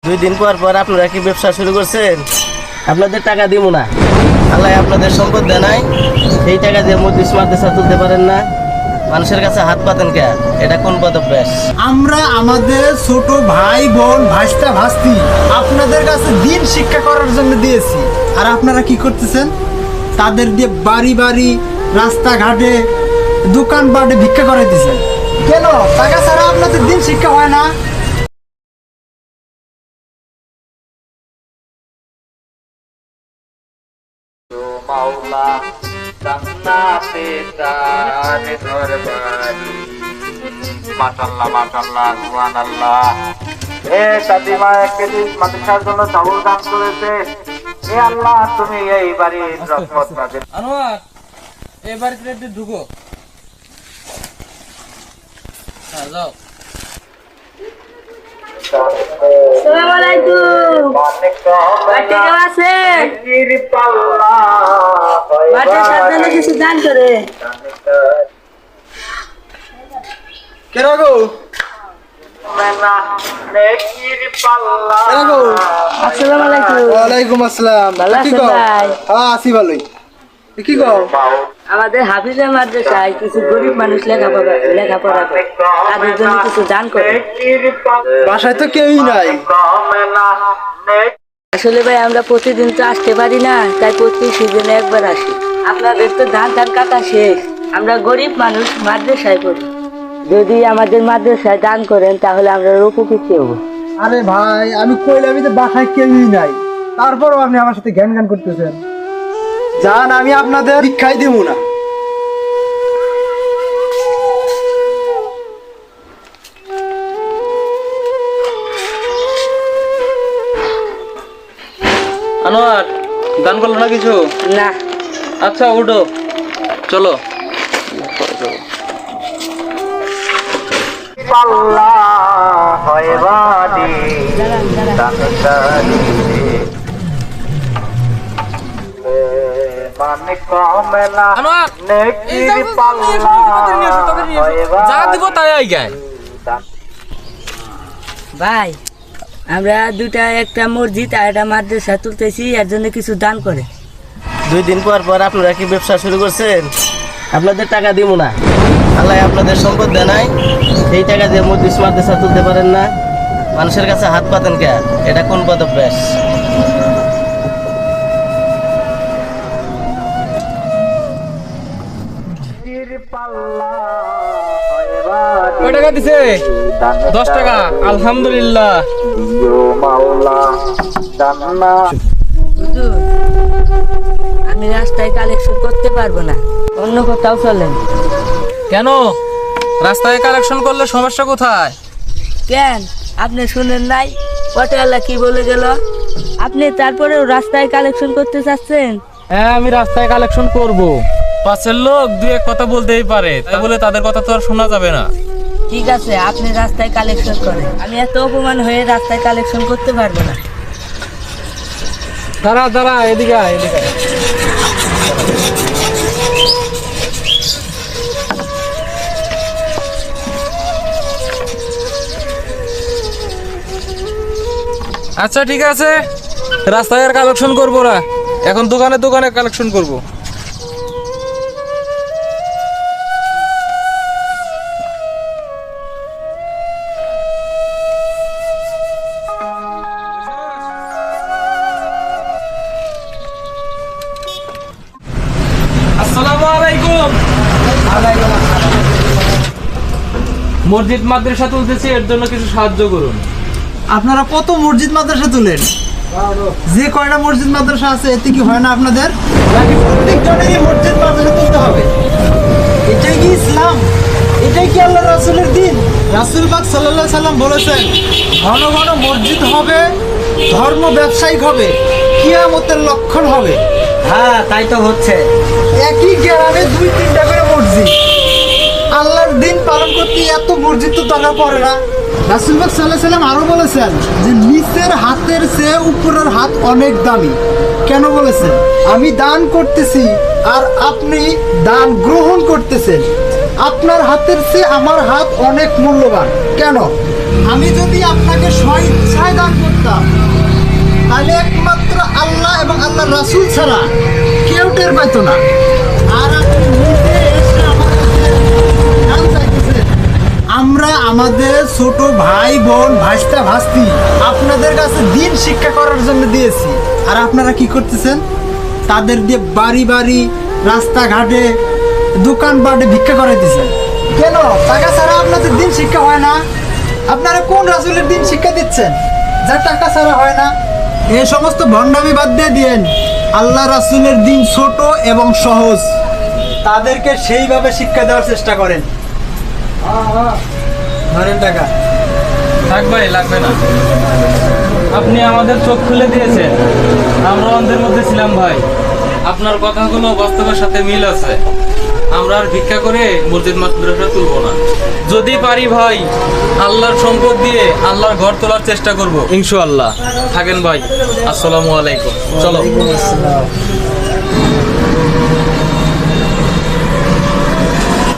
2 দিন পর পর আপনারা কি ব্যবসা শুরু করছেন? আপনাদের টাকা দিব না, আল্লাহ আপনাদের সম্পদ দেয় নাই, সেই টাকা দিয়ে মসজিদ মাদ্রাসা তুলতে পারেন না, মানুষের কাছে হাত পাতেন কে? এটা কোন পদভ্যাস? আমরা আমাদের ছোট ভাই বোন ভাস্তা ভাস্তি আপনাদের কাছে দিন শিক্ষা করার জন্য দিয়েছি, আর আপনারা কি করতেছেন? তাদের দিয়ে বাড়ি বাড়ি রাস্তাঘাটে দোকানপাটে ভিক্ষা করে দিচ্ছেন। কেন? টাকা ছাড়া আপনাদের দিন শিক্ষা হয় না? মাওলা জান্নাতে তার ঘরবাড়ি। মাশাআল্লাহ মাশাআল্লাহ সুবহানাল্লাহ। কাদিমা 1 কেজি মাদ্রাসার জন্য চাউল দান করেছে। আল্লাহ তুমি এই বাড়ির রহমত নাযিল। আনোয়ার এই বাড়িতে একটু ঢুকো। হ্যাঁ যাও। আসসালামু আলাইকুম। বাড়িতে কেউ আছে? বাড়ির সাথে কিছু দান করে। কেরা গো? কেরা গো? আসসালামু আলাইকুম। ওয়ালাইকুম আসসালাম। ভালো কি আছেন গো? ভাই? হ্যাঁ আছি ভালোই। কি গো? আমাদের হাফিজা মাদ্রাসায় কিছু গরিব মানুষ লেখাপড়া করে, তাদের জন্য কিছু দান করে। বাসায় তো কেউই নাই। আসলে ভাই আমরা প্রতিদিন তো আসতে পারি না, তাই প্রতি সিজনে একবার আসি। আপনাদের তো ধান কাটা শেষ, আমরা গরিব মানুষ মাদ্রাসায় পড়ি। যদি আমাদের মাদ্রাসায় দান করেন তাহলে আমরা উপকৃত হব। আরে ভাই আমি কইলাম যে বাসায় কেউই নাই, তারপরও আপনি আমার সাথে জ্ঞান জ্ঞান করতেছেন। জান আমি আপনাদের শিক্ষাই দিব না। আনোয়ার দান করলো না কিছু? না। আচ্ছা উঠো চলো। পাল্লা হয় বাড়ি দানকারী মানে কমে না আনোয়ার নেকির পাল্লা হয় যা দিব তাই আই গায়। ভাই আমরা একটা মসজিদ আর একটা মাদ্রাসা তুলতেছি, এর জন্য কিছু দান করে। 2 দিন পর পর আপনারা কি ব্যবসা শুরু করছেন? আপনাদের টাকা দিব না, আল্লাহ আপনাদের সম্পদ দেয় নাই, সেই টাকা দিয়ে মসজিদ মাদ্রাসা তুলতে পারেন না, মানুষের কাছে হাত পাতেন কে? এটা কোন পদভ্যাস? কয় টাকা দিছে? 10 টাকা। আলহামদুলিল্লাহ। মাওলা জান্নাত হুজুর, আমি রাস্তায় কালেকশন করতে পারবো না, অন্য কোথাও চলেন। কেন? রাস্তায় কালেকশন করলে সমস্যা কোথায়? কেন আপনি শুনেন নাই পটেলা কি বলে গেল? আপনি তারপরেও রাস্তায় কালেকশন করতে চাচ্ছেন? হ্যাঁ আমি রাস্তায় কালেকশন করব। পাশের লোক 2-1 কথা বলতেই পারে, তাই বলে তাদের কথা তো আর শোনা যাবে না। ঠিক আছে, আপনি রাস্তায় কালেকশন করেন, আমি এত অপমান হয়ে রাস্তায় কালেকশন করতে পারবো না। দাঁড়া দাঁড়া, এদিকে আয়, এদিকে আয়। আচ্ছা ঠিক আছে, রাস্তায় আর কালেকশন করবো না, এখন দোকানে দোকানে কালেকশন করব। আসসালামু আলাইকুম। মসজিদ মাদ্রাসা তুলতেছি, এর জন্য কিছু সাহায্য করুন। আপনারা কত মসজিদ মাদ্রাসা তুলেন? যে কয়টা মসজিদ মাদ্রাসা আছে এতে কি হয় না আপনাদের? নাকি প্রত্যেকজনেরই মসজিদ মাদ্রাসা তুলতে হবে? এটাই কি ইসলাম? এটাই কি আল্লাহ রাসূলের দিন? রাসূল পাক সাল্লাল্লাহু আলাইহি সাল্লাম বলেছেন, ঘন ঘন মসজিদ হবে, ধর্ম ব্যবসায়িক হবে, কিয়ামতের লক্ষণ হবে। হ্যাঁ তাই তো হচ্ছে। একই গ্রামে 2-3টা করে মসজিদ, আল্লাহর দিন পালন করতে এত মসজিদ তো দরকার পড়ে না। রাসূল পাক সাল্লাল্লাহু আলাইহি সাল্লাম আরো বলেছেন যে নিচের হাতের চেয়ে উপরের হাত অনেক দামি। কেন বলেছেন? আমি দান করতেছি আর আপনি দান গ্রহণ করতেছেন, আপনার হাতের চেয়ে আমার হাত অনেক মূল্যবান। কেন? আমি যদি আপনাকে স্বইচ্ছায় দান করতাম তাহলে একমাত্র আল্লাহ এবং আল্লাহর রাসূল ছাড়া কেউ টের পাইতো না। আর আপনি নিজে এসে আমার কাছে জ্ঞান চাইতেছেন। আমরা আমাদের ছোট ভাই বোন ভাস্তা ভাস্তি আপনাদের কাছে দিন শিক্ষা করার জন্য দিয়েছি, আর আপনারা কি করতেছেন? তাদের দিয়ে বাড়ি বাড়ি রাস্তাঘাটে দোকানপাটে ভিক্ষা করাইতেছেন। কেন? টাকা ছাড়া আপনাদের দিন শিক্ষা হয় না? আপনারা কোন রাসূলের দিন শিক্ষা দিচ্ছেন যা টাকা ছাড়া হয় না? এই সমস্ত ভণ্ডামি বাদ দিয়ে দিয়েন। আল্লাহ রাসূলের দিন ছোট এবং সহজ, তাদেরকে সেইভাবে শিক্ষা দেওয়ার চেষ্টা করেন। ধরেন টাকা। থাক ভাই, লাগবে না। আপনি আমাদের চোখ খুলে দিয়েছেন, আমরা অন্ধের মধ্যে ছিলাম ভাই। আপনার কথাগুলো বাস্তবের সাথে মিল আছে। আমরা আর ভিক্ষা করে মসজিদ মাদ্রাসা তুলবো না। যদি পারি ভাই, আল্লাহর সম্পদ দিয়ে আল্লাহর ঘর তোলার চেষ্টা করব ইনশাআল্লাহ। থাকেন ভাই, আসসালামু আলাইকুম। চলো।